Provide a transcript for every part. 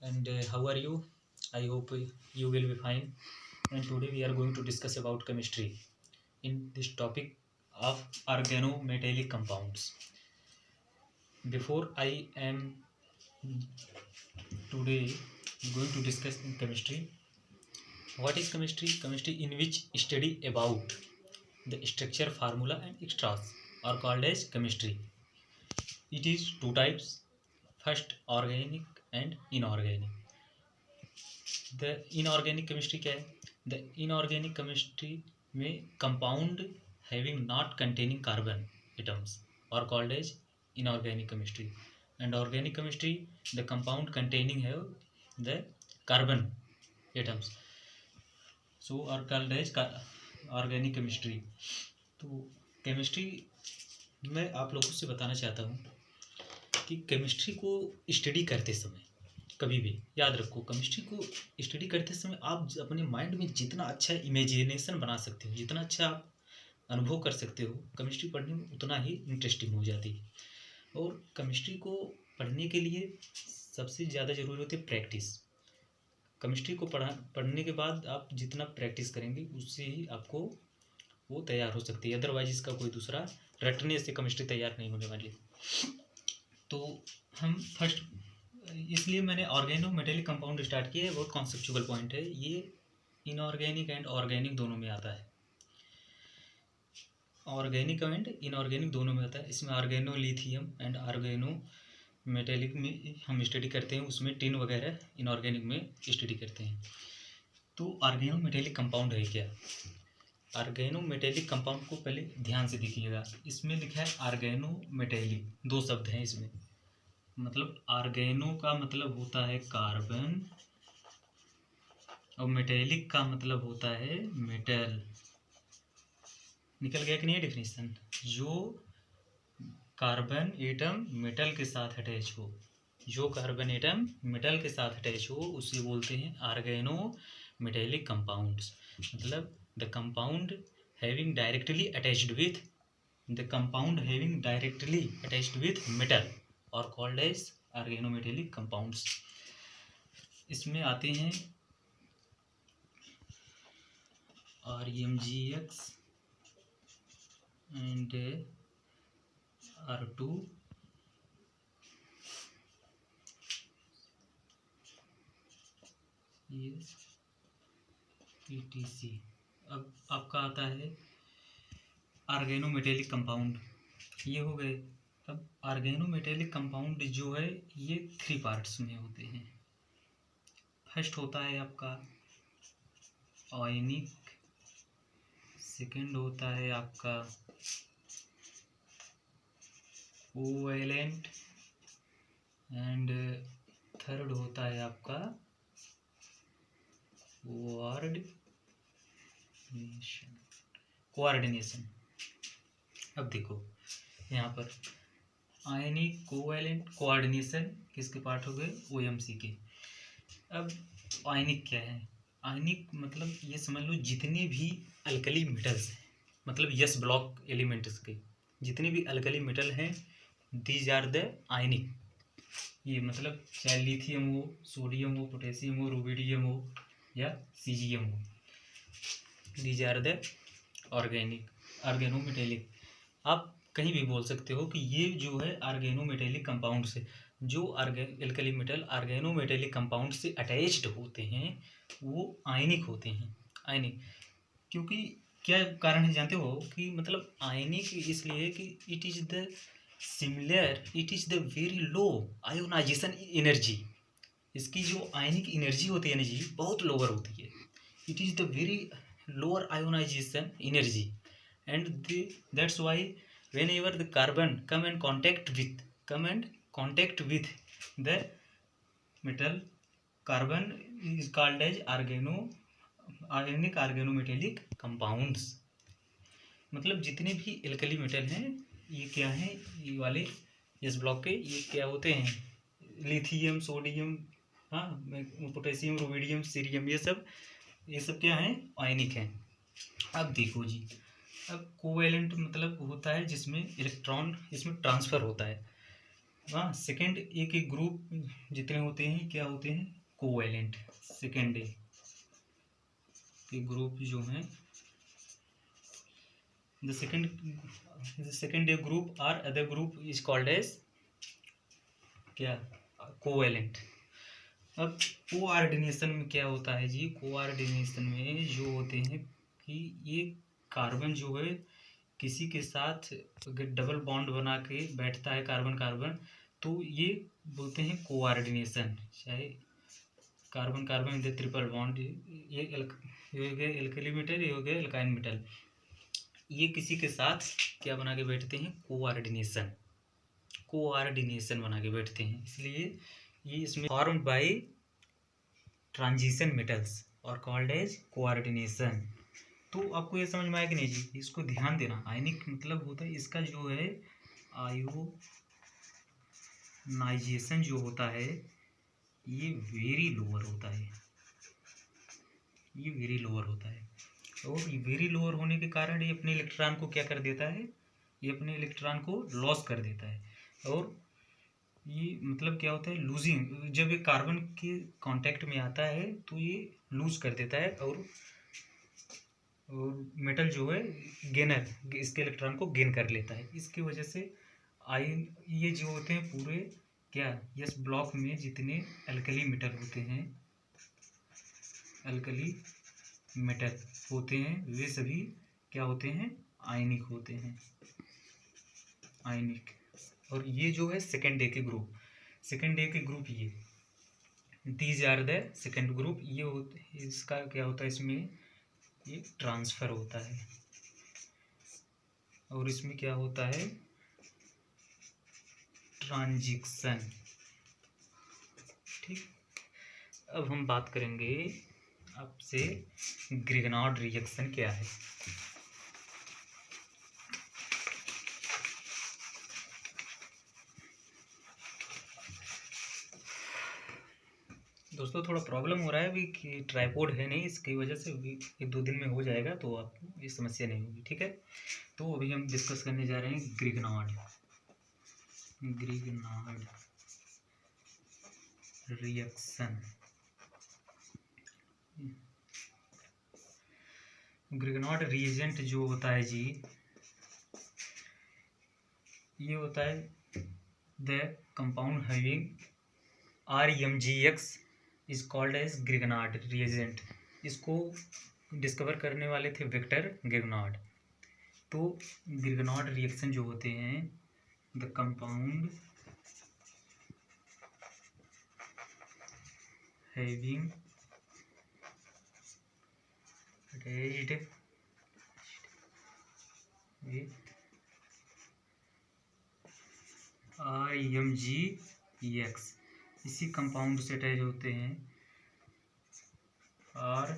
and how are you? I hope you will be fine. And today we are going to discuss about chemistry in this topic of organometallic compounds. Before I am today going to discuss in chemistry. What is chemistry? Chemistry in which study about the structure, formula, and extras are called as chemistry. It is two types. First, organic and inorganic. The inorganic chemistry क्या है? The inorganic chemistry में compound having not containing carbon atoms और called as inorganic chemistry. And organic chemistry the compound containing have the carbon atoms so are called as organic chemistry. तो chemistry मैं आप लोगों से बताना चाहता हूँ कि केमिस्ट्री को स्टडी करते समय कभी भी याद रखो, केमिस्ट्री को स्टडी करते समय आप अपने माइंड में जितना अच्छा इमेजिनेशन बना सकते हो, जितना अच्छा आप अनुभव कर सकते हो, केमिस्ट्री पढ़ने में उतना ही इंटरेस्टिंग हो जाती है. और केमिस्ट्री को पढ़ने के लिए सबसे ज़्यादा ज़रूरी होती है प्रैक्टिस. केमिस्ट्री को पढ़ने के बाद आप जितना प्रैक्टिस करेंगे उससे ही आपको वो तैयार हो सकती है. अदरवाइज इसका कोई दूसरा रटने से केमिस्ट्री तैयार नहीं होने वाली. तो हम फर्स्ट इसलिए मैंने ऑर्गेनो मेटेलिक कंपाउंड स्टार्ट किया है. बहुत कॉन्सेप्चुअल पॉइंट है ये. इनऑर्गेनिक एंड ऑर्गेनिक दोनों में आता है. ऑर्गेनिक एंड इनऑर्गेनिक दोनों में आता है. इसमें organolithium and organometallic में हम स्टडी करते हैं, उसमें टिन वगैरह इनऑर्गेनिक में स्टडी करते हैं. तो ऑर्गेनो मेटेलिक कंपाउंड है क्या? ऑर्गेनो मेटेलिक कंपाउंड को पहले ध्यान से देखिएगा. इसमें लिखा है ऑर्गेनो मेटेलिक, दो शब्द हैं इसमें. मतलब ऑर्गेनो का मतलब होता है कार्बन और मेटेलिक का मतलब होता है मेटल. निकल गया कि नहीं डेफिनेशन? जो कार्बन एटम मेटल के साथ अटैच हो, जो कार्बन एटम मेटल के साथ अटैच हो उसे बोलते हैं ऑर्गेनो मेटेलिक कंपाउंड्स. मतलब the compound having directly attached with metal और कॉल्ड एज ऑर्गेनोमेटेलिक कंपाउंड्स. इसमें आते हैं ReMgX एंड R2 ETC. अब आपका आता है ऑर्गेनोमेटेलिक कंपाउंड. ये हो गए. अब ऑर्गेनोमेटेलिक कंपाउंड जो है ये 3 पार्ट्स में होते हैं. फर्स्ट होता है आपका आयनिक, सेकंड होता है आपका कोवैलेंट एंड थर्ड होता है आपका कोऑर्डिनेशन. अब देखो यहाँ पर आयनिक, कोवैलेंट, कोऑर्डिनेशन किसके पार्ट हो गए? OMC के. अब आयनिक क्या है? आयनिक मतलब ये समझ लो जितने भी अल्कली मेटल्स हैं, मतलब यस ब्लॉक एलिमेंट्स के जितने भी अल्कली मेटल हैं, दीज आर द आयनिक. ये मतलब चाहे लिथियम हो, सोडियम हो, पोटेशियम हो, रुबिडियम हो या सीजियम हो, दीज आर द ऑर्गेनोमेटेलिक. आप कहीं भी बोल सकते हो कि ये जो है ऑर्गेनोमेटेलिक कंपाउंड से, जो एल्कली मेटल ऑर्गेनोमेटेलिक कंपाउंड से अटैच्ड होते हैं वो आयनिक होते हैं. आयनिक क्योंकि क्या कारण है जानते हो? कि मतलब आयनिक इसलिए कि it is the very low ionisation energy. इसकी जो आयनिक एनर्जी होती है ना जी, बहुत लोअर होती है. It is the very lower ionisation energy and that's why whenever the carbon come and contact with the metal, carbon is called as ionic organometallic compounds. मतलब जितने भी एल्कली मेटल हैं ये क्या हैं? ये वाले इस ब्लॉक के ये क्या होते हैं? लिथियम, सोडियम, हाँ, पोटेशियम, रुबिडियम, सीरियम, ये सब क्या हैं? आयनिक हैं. अब देखो जी, अब कोवैलेंट मतलब होता है जिसमें इलेक्ट्रॉन इसमें ट्रांसफ़र होता है. हाँ, सेकेंड ए के ग्रुप जितने होते हैं क्या होते हैं, कोवैलेंट। सेकेंड ए के ग्रुप जो हैं, the second A group are other group is called as क्या, कोवैलेंट। अब कोऑर्डिनेशन में क्या होता है जी, कोऑर्डिनेशन में जो होते हैं कि ये कार्बन जो है किसी के साथ अगर डबल बॉन्ड बना के बैठता है कार्बन कार्बन, तो ये बोलते हैं कोऑर्डिनेशन। चाहे carbon carbon with triple bond, ये हो गया एल्कली मेटल, ये हो गया एल्काइन मेटल, ये किसी के साथ क्या बना के बैठते हैं, कोऑर्डिनेशन। कोऑर्डिनेशन बना के बैठते हैं, इसलिए ये इसमें फॉर्म्ड बाय ट्रांजिशन मेटल्स और कॉल्ड एज कोऑर्डिनेशन। तो आपको ये समझ में आया कि नहीं जी, इसको ध्यान देना। आयनिक मतलब होता है इसका जो है आयोनाइजेशन जो होता है ये वेरी लोअर होता है, ये वेरी लोअर होता है। और ये वेरी लोअर होने के कारण ये अपने इलेक्ट्रॉन को क्या कर देता है, ये अपने इलेक्ट्रॉन को लॉस कर देता है। और ये मतलब क्या होता है, लूजिंग, जब ये कार्बन के कांटेक्ट में आता है तो ये लूज कर देता है, और मेटल जो है गेनर इसके इलेक्ट्रॉन को गेन कर लेता है। इसकी वजह से आयन ये जो होते हैं पूरे क्या, यस ब्लॉक में जितने अल्कली मेटल होते हैं, अल्कली मेटल होते हैं वे सभी क्या होते हैं, आयनिक होते हैं, आयनिक। और ये जो है सेकेंड डे के ग्रुप, सेकेंड डे के ग्रुप ये these are the second group, ये होते, इसका क्या होता है, इसमें ये ट्रांसफर होता है और इसमें क्या होता है, ट्रांजिशन। ठीक, अब हम बात करेंगे आपसे ग्रिगनार्ड रिएक्शन क्या है। दोस्तों थोड़ा प्रॉब्लम हो रहा है अभी कि ट्राइपॉड है नहीं, इसकी वजह से एक दो दिन में हो जाएगा, तो आपको ये समस्या नहीं होगी। ठीक है, तो अभी हम डिस्कस करने जा रहे हैं ग्रिगनार्ड रिएक्शन। ग्रिगनार्ड रिएजेंट जो होता है जी, ये होता है the compound having RMGX is called as Grignard reagent. इसको डिस्कवर करने वाले थे विक्टर ग्रिगनार्ड। तो ग्रिगनार्ड रिएक्शन जो होते हैं, the compound having attached with RMGX, इसी कंपाउंड से अटैच होते हैं, और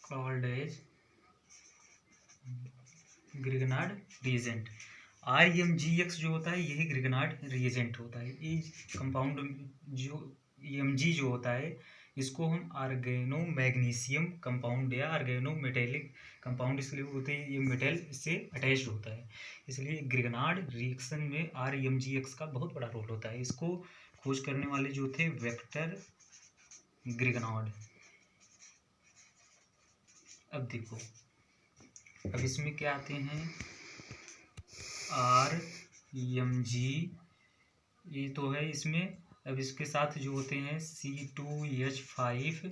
called as Grignard reagent. RMGX जो होता है यही ग्रिगनार्ड रिएजेंट होता है। ये कंपाउंड जो Mg जो होता है इसको हम आर्गेनो मैग्नीशियम कंपाउंड या आर्गेनो मेटेलिक कंपाउंड इसलिए होते हैं, ये मेटल से अटैच्ड होता है, इसलिए ग्रिगनार्ड रिएक्शन में RMGX का बहुत बड़ा रोल होता है। इसको खोज करने वाले जो थे विक्टर ग्रिगनार्ड। अब देखो, अब इसमें क्या आते हैं, RMG ये तो है इसमें। अब इसके साथ जो होते हैं C2H5,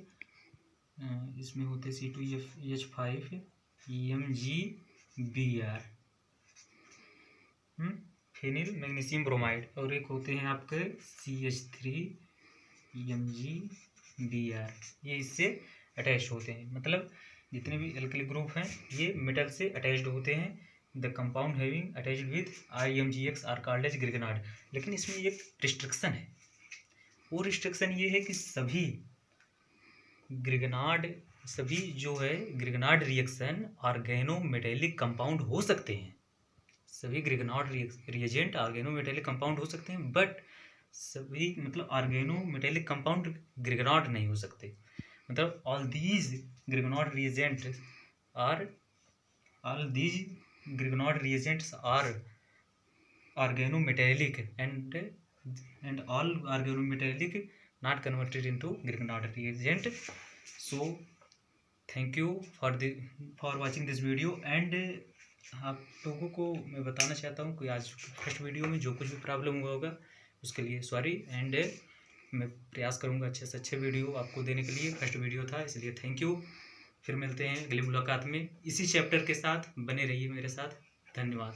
इसमें होते हैं C2H5 MgBr, phenyl magnesium bromide, और एक होते हैं आपके CH3 MgBr, ये इससे अटैच होते हैं। मतलब जितने भी एल्कली ग्रुप हैं ये मेटल से अटैच्ड होते हैं। The compound having attached with RMGX are called as Grignard. लेकिन इसमें एक रिस्ट्रिक्शन है, वो रिस्ट्रिक्शन ये है कि सभी जो है Grignard reaction organo metallic compound हो सकते हैं। सभी Grignard reagent organo metallic compound हो सकते हैं, बट सभी मतलब ऑर्गेनो मेटेलिक कंपाउंड ग्रिगनार्ड नहीं हो सकते। मतलब all these Grignard reagent are all these Grignard reagents are organometallic and all organometallic not converted into Grignard reagent. So thank you for watching this video. and आप लोगों को मैं बताना चाहता हूँ कि आज फर्स्ट वीडियो में जो कुछ भी प्रॉब्लम हुआ होगा उसके लिए सॉरी। एंड मैं प्रयास करूँगा अच्छे से अच्छे वीडियो आपको देने के लिए। फर्स्ट वीडियो था इसलिए थैंक यू। फिर मिलते हैं अगली मुलाकात में इसी चैप्टर के साथ। बने रहिए मेरे साथ। धन्यवाद।